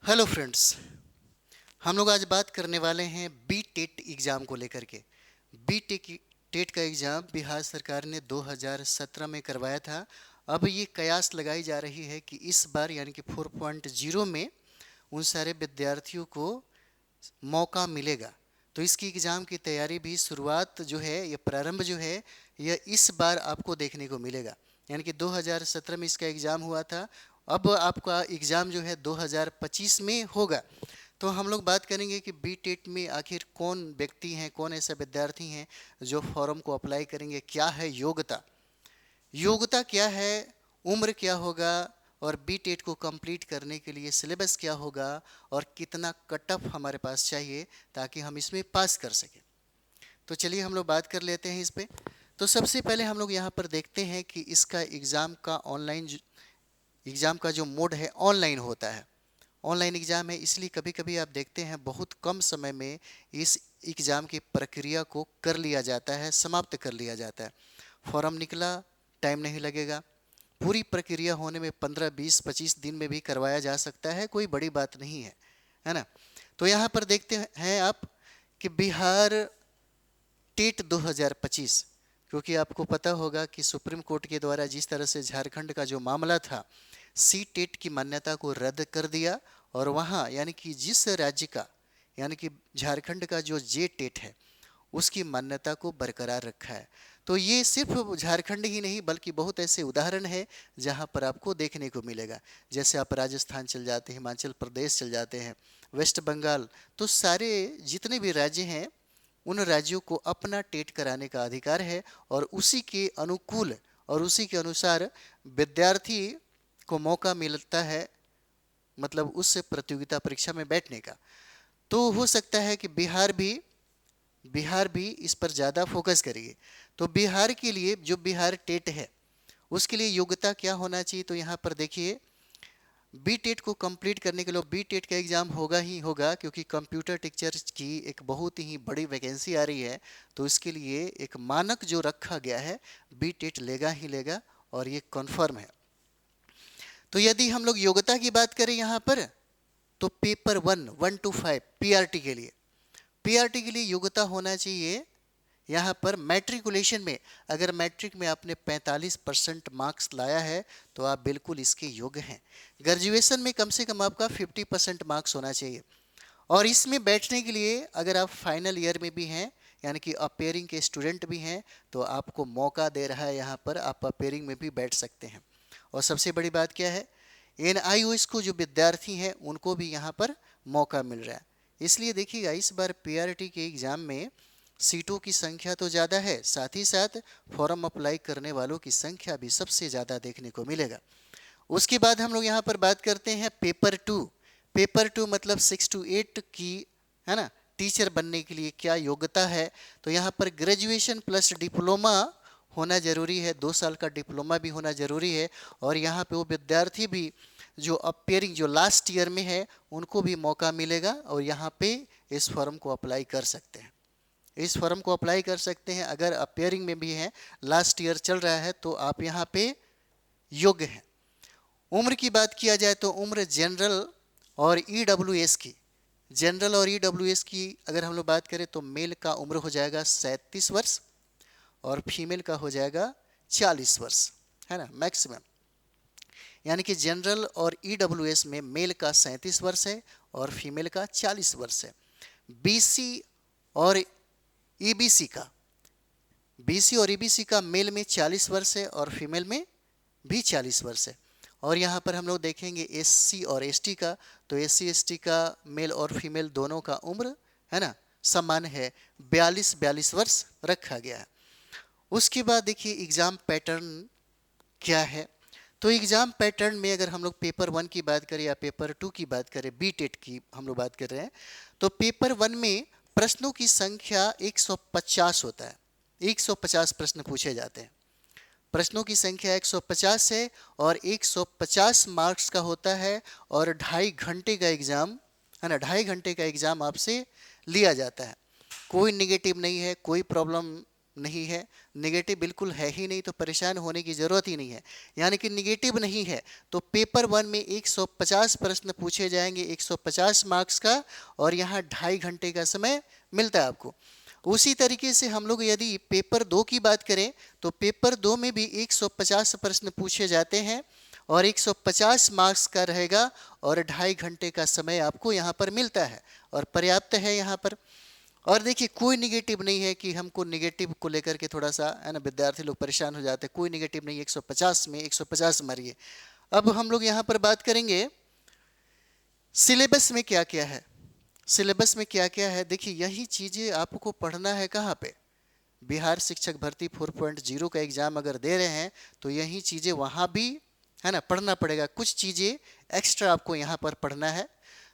Hello friends. हम लोग आज बात करने वाले हैं बी टेट एग्ज़ाम को लेकर के। बी टेट का एग्ज़ाम बिहार सरकार ने 2017 में करवाया था। अब ये कयास लगाई जा रही है कि इस बार यानी कि 4.0 में उन सारे विद्यार्थियों को मौका मिलेगा। तो इसकी एग्ज़ाम की तैयारी भी शुरुआत जो है, ये प्रारंभ जो है, यह इस बार आपको देखने को मिलेगा। यानी कि 2017 में इसका एग्ज़ाम हुआ था, अब आपका एग्ज़ाम जो है 2025 में होगा। तो हम लोग बात करेंगे कि बी टेट में आखिर कौन व्यक्ति हैं, कौन ऐसा विद्यार्थी हैं जो फॉर्म को अप्लाई करेंगे, क्या है योग्यता, योग्यता क्या है, उम्र क्या होगा, और बी टेट को कंप्लीट करने के लिए सिलेबस क्या होगा, और कितना कट ऑफ हमारे पास चाहिए ताकि हम इसमें पास कर सकें। तो चलिए हम लोग बात कर लेते हैं इस पे। तो सबसे पहले हम लोग यहाँ पर देखते हैं कि इसका एग्ज़ाम का जो मोड है ऑनलाइन होता है। ऑनलाइन एग्ज़ाम है, इसलिए कभी कभी आप देखते हैं बहुत कम समय में इस एग्ज़ाम की प्रक्रिया को कर लिया जाता है, समाप्त कर लिया जाता है। फॉर्म निकला, टाइम नहीं लगेगा। पूरी प्रक्रिया होने में 15, 20, 25 दिन में भी करवाया जा सकता है, कोई बड़ी बात नहीं है ना। तो यहाँ पर देखते हैं आप कि बिहार टेट 2025, क्योंकि आपको पता होगा कि सुप्रीम कोर्ट के द्वारा जिस तरह से झारखंड का जो मामला था, सी टेट की मान्यता को रद्द कर दिया, और वहाँ यानी कि जिस राज्य का, यानी कि झारखंड का जो जे टेट है, उसकी मान्यता को बरकरार रखा है। तो ये सिर्फ झारखंड ही नहीं बल्कि बहुत ऐसे उदाहरण है जहाँ पर आपको देखने को मिलेगा। जैसे आप राजस्थान चल जाते हैं, हिमाचल प्रदेश चल जाते हैं, वेस्ट बंगाल, तो सारे जितने भी राज्य हैं उन राज्यों को अपना टेट कराने का अधिकार है, और उसी के अनुकूल और उसी के अनुसार विद्यार्थी को मौका मिलता है, मतलब उस प्रतियोगिता परीक्षा में बैठने का। तो हो सकता है कि बिहार भी इस पर ज़्यादा फोकस करिए। तो बिहार के लिए जो बिहार टेट है उसके लिए योग्यता क्या होना चाहिए, तो यहाँ पर देखिए, बी टेट को कंप्लीट करने के लिए बी टेट का एग्ज़ाम होगा ही होगा, क्योंकि कंप्यूटर टीचर की एक बहुत ही बड़ी वैकेंसी आ रही है। तो इसके लिए एक मानक जो रखा गया है, बी टेट लेगा ही लेगा, और ये कन्फर्म है। तो यदि हम लोग योग्यता की बात करें यहाँ पर, तो पेपर 1 to 5 पीआरटी के लिए, योग्यता होना चाहिए यहाँ पर मैट्रिकुलेशन में। अगर मैट्रिक में आपने 45% मार्क्स लाया है तो आप बिल्कुल इसके योग्य हैं। ग्रेजुएशन में कम से कम आपका 50% मार्क्स होना चाहिए। और इसमें बैठने के लिए अगर आप फाइनल ईयर में भी हैं, यानी कि अपेयरिंग के स्टूडेंट भी हैं, तो आपको मौका दे रहा है यहाँ पर, आप अपेयरिंग में भी बैठ सकते हैं। और सबसे बड़ी बात क्या है, NIOS को जो विद्यार्थी हैं उनको भी यहाँ पर मौका मिल रहा है। इसलिए देखिएगा, इस बार पीआरटी के एग्ज़ाम में सीटों की संख्या तो ज़्यादा है, साथ ही साथ फॉर्म अप्लाई करने वालों की संख्या भी सबसे ज़्यादा देखने को मिलेगा। उसके बाद हम लोग यहाँ पर बात करते हैं पेपर 2 मतलब 6 to 8 की, है ना, टीचर बनने के लिए क्या योग्यता है। तो यहाँ पर ग्रेजुएशन प्लस डिप्लोमा होना जरूरी है, 2 साल का डिप्लोमा भी होना जरूरी है। और यहाँ पे वो विद्यार्थी भी जो अपेयरिंग जो लास्ट ईयर में है उनको भी मौका मिलेगा, और यहाँ पे इस फॉर्म को अप्लाई कर सकते हैं। इस फॉर्म को अप्लाई कर सकते हैं, अगर अपेयरिंग में भी हैं, लास्ट ईयर चल रहा है, तो आप यहाँ पे योग्य हैं। उम्र की बात किया जाए तो उम्र जनरल और ईडब्ल्यूएस की, अगर हम लोग बात करें तो मेल का उम्र हो जाएगा 37 वर्ष, और फीमेल का हो जाएगा 40 वर्ष, है ना, मैक्सिमम। यानी कि जनरल और ईडब्ल्यूएस में मेल का 37 वर्ष है और फीमेल का 40 वर्ष है। बीसी और ईबीसी का, मेल में 40 वर्ष है और फीमेल में भी 40 वर्ष है। और यहाँ पर हम लोग देखेंगे एससी और एसटी का, तो एससी एसटी का मेल और फीमेल दोनों का उम्र, है ना, समान है, 42 वर्ष रखा गया है। उसके बाद देखिए एग्ज़ाम पैटर्न क्या है। तो एग्ज़ाम पैटर्न में अगर हम लोग पेपर 1 की बात करें या पेपर 2 की बात करें, बी टेट की हम लोग बात कर रहे हैं, तो पेपर 1 में प्रश्नों की संख्या 150 होता है, 150 प्रश्न पूछे जाते हैं। प्रश्नों की संख्या 150 है और 150 मार्क्स का होता है, और 2.5 घंटे का एग्ज़ाम, है ना, 2.5 घंटे का एग्ज़ाम आपसे लिया जाता है। कोई निगेटिव नहीं है, कोई प्रॉब्लम नहीं है, नेगेटिव बिल्कुल है ही नहीं, तो परेशान होने की ज़रूरत ही नहीं है। यानी कि नेगेटिव नहीं है तो पेपर 1 में 150 प्रश्न पूछे जाएंगे 150 मार्क्स का, और यहाँ 2.5 घंटे का समय मिलता है आपको। उसी तरीके से हम लोग यदि पेपर 2 की बात करें तो पेपर 2 में भी 150 प्रश्न पूछे जाते हैं और 150 मार्क्स का रहेगा, और 2.5 घंटे का समय आपको यहाँ पर मिलता है और पर्याप्त है यहाँ पर। और देखिए कोई निगेटिव नहीं है कि हमको निगेटिव को लेकर के थोड़ा सा है ना विद्यार्थी लोग परेशान हो जाते हैं, कोई निगेटिव नहीं, 150 में 150 मारिए। अब हम लोग यहाँ पर बात करेंगे सिलेबस में क्या क्या है। सिलेबस में क्या क्या है, देखिए यही चीज़ें आपको पढ़ना है कहाँ पे, बिहार शिक्षक भर्ती 4.0 का एग्ज़ाम अगर दे रहे हैं तो यही चीज़ें वहाँ भी है ना पढ़ना पड़ेगा, कुछ चीज़ें एक्स्ट्रा आपको यहाँ पर पढ़ना है।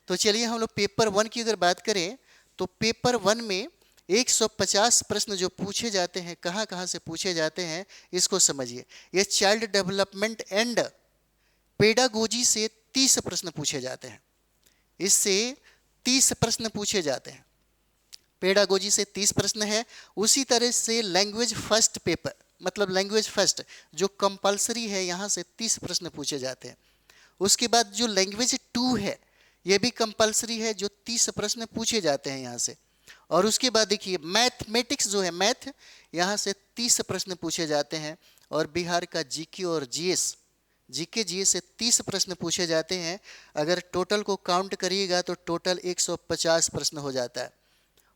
तो चलिए हम लोग पेपर 1 की अगर बात करें तो पेपर 1 में 150 प्रश्न जो पूछे जाते हैं, कहाँ कहाँ से पूछे जाते हैं इसको समझिए। ये चाइल्ड डेवलपमेंट एंड पेडागोजी से 30 प्रश्न पूछे जाते हैं, इससे 30 प्रश्न पूछे जाते हैं। पेडागोजी से 30 प्रश्न है। उसी तरह से लैंग्वेज फर्स्ट पेपर, मतलब लैंग्वेज फर्स्ट जो कंपलसरी है, यहाँ से 30 प्रश्न पूछे जाते हैं। उसके बाद जो लैंग्वेज 2 है ये भी कंपलसरी है, जो 30 प्रश्न पूछे जाते हैं यहाँ से। और उसके बाद देखिए मैथमेटिक्स जो है, मैथ, यहाँ से 30 प्रश्न पूछे जाते हैं। और बिहार का जीके और जीएस, जीके जीएस से 30 प्रश्न पूछे जाते हैं। अगर टोटल को काउंट करिएगा तो टोटल 150 प्रश्न हो जाता है।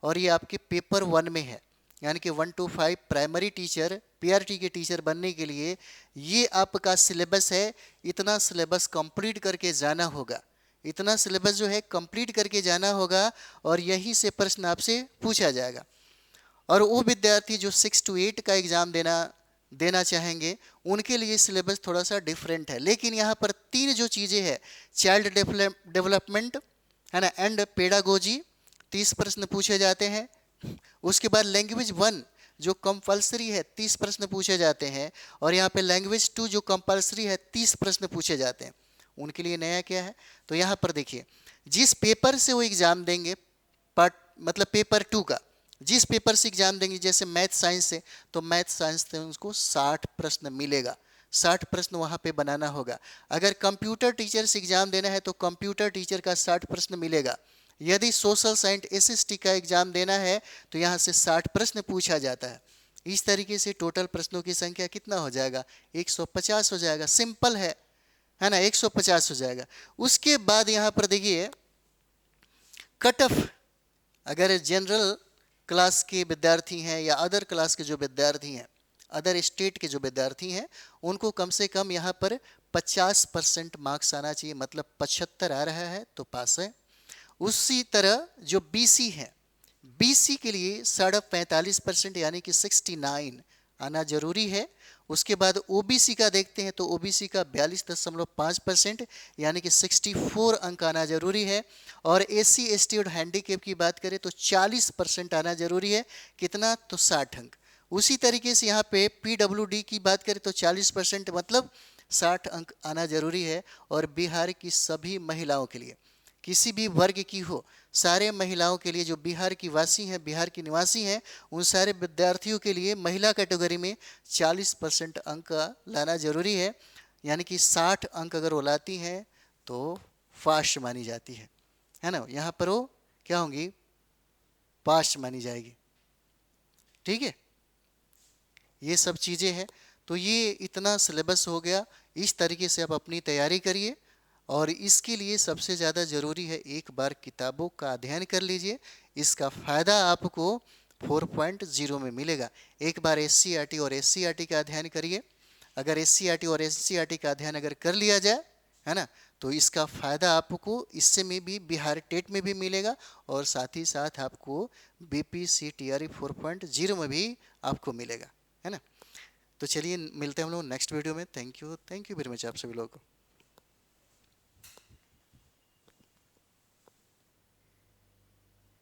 और ये आपके पेपर 1 में है, यानी कि 1 to 5 प्राइमरी टीचर, पीआरटी के टीचर बनने के लिए ये आपका सिलेबस है। इतना सिलेबस कंप्लीट करके जाना होगा, इतना सिलेबस जो है कंप्लीट करके जाना होगा, और यहीं से प्रश्न आपसे पूछा जाएगा। और वो विद्यार्थी जो 6 to 8 का एग्ज़ाम देना चाहेंगे उनके लिए सिलेबस थोड़ा सा डिफरेंट है। लेकिन यहाँ पर 3 जो चीज़ें हैं, चाइल्ड डेवलपमेंट है ना एंड पेडागोजी, 30 प्रश्न पूछे जाते हैं। उसके बाद लैंग्वेज 1 जो कंपलसरी है 30 प्रश्न पूछे जाते हैं। और यहाँ पे लैंग्वेज 2 जो कंपलसरी है 30 प्रश्न पूछे जाते हैं। उनके लिए नया क्या है, तो यहाँ पर देखिए जिस पेपर से वो एग्ज़ाम देंगे, पार्ट मतलब पेपर 2 का जिस पेपर से एग्ज़ाम देंगे, जैसे मैथ साइंस से, तो मैथ साइंस से उनको 60 प्रश्न मिलेगा, 60 प्रश्न वहाँ पे बनाना होगा। अगर कंप्यूटर टीचर से एग्ज़ाम देना है तो कंप्यूटर टीचर का 60 प्रश्न मिलेगा। यदि सोशल साइंस एसएसटी का एग्ज़ाम देना है तो यहाँ से 60 प्रश्न पूछा जाता है। इस तरीके से टोटल प्रश्नों की संख्या कितना हो जाएगा, 150 हो जाएगा। सिंपल है ना, 150 हो जाएगा। उसके बाद यहाँ पर देखिए कट ऑफ, अगर जनरल क्लास के विद्यार्थी हैं या अदर क्लास के जो विद्यार्थी हैं, अदर स्टेट के जो विद्यार्थी हैं, उनको कम से कम यहाँ पर 50% मार्क्स आना चाहिए, मतलब 75 आ रहा है तो पास है। उसी तरह जो बीसी है, बीसी के लिए 45% यानी कि 69 आना जरूरी है। उसके बाद ओबीसी का देखते हैं तो ओबीसी का 42.5% यानी कि 64 अंक आना जरूरी है। और एससी एसटी और हैंडीकेप की बात करें तो 40% आना जरूरी है। कितना, तो 60 अंक। उसी तरीके से यहाँ पे पीडब्ल्यूडी की बात करें तो 40% मतलब 60 अंक आना जरूरी है। और बिहार की सभी महिलाओं के लिए, किसी भी वर्ग की हो, सारे महिलाओं के लिए जो बिहार की वासी हैं, बिहार की निवासी हैं, उन सारे विद्यार्थियों के लिए महिला कैटेगरी में 40% अंक लाना जरूरी है। यानी कि 60 अंक अगर वो लाती हैं तो फास्ट मानी जाती है ना, यहाँ पर वो क्या होंगी, पास मानी जाएगी। ठीक है, ये सब चीज़ें हैं। तो ये इतना सिलेबस हो गया। इस तरीके से आप अपनी तैयारी करिए। और इसके लिए सबसे ज़्यादा ज़रूरी है एक बार किताबों का अध्ययन कर लीजिए, इसका फ़ायदा आपको 4.0 में मिलेगा। एक बार एससीईआरटी और एससीईआरटी का अध्ययन करिए। अगर एससीईआरटी और एससीईआरटी का अध्ययन अगर कर लिया जाए है ना, तो इसका फ़ायदा आपको इससे में भी बिहार टेट में भी मिलेगा, और साथ ही साथ आपको बीपीसीटीआरई 4.0 में भी आपको मिलेगा, है ना। तो चलिए मिलते हैं हम लोग नेक्स्ट वीडियो में। थैंक यू वेरी मच आप सभी लोगों को।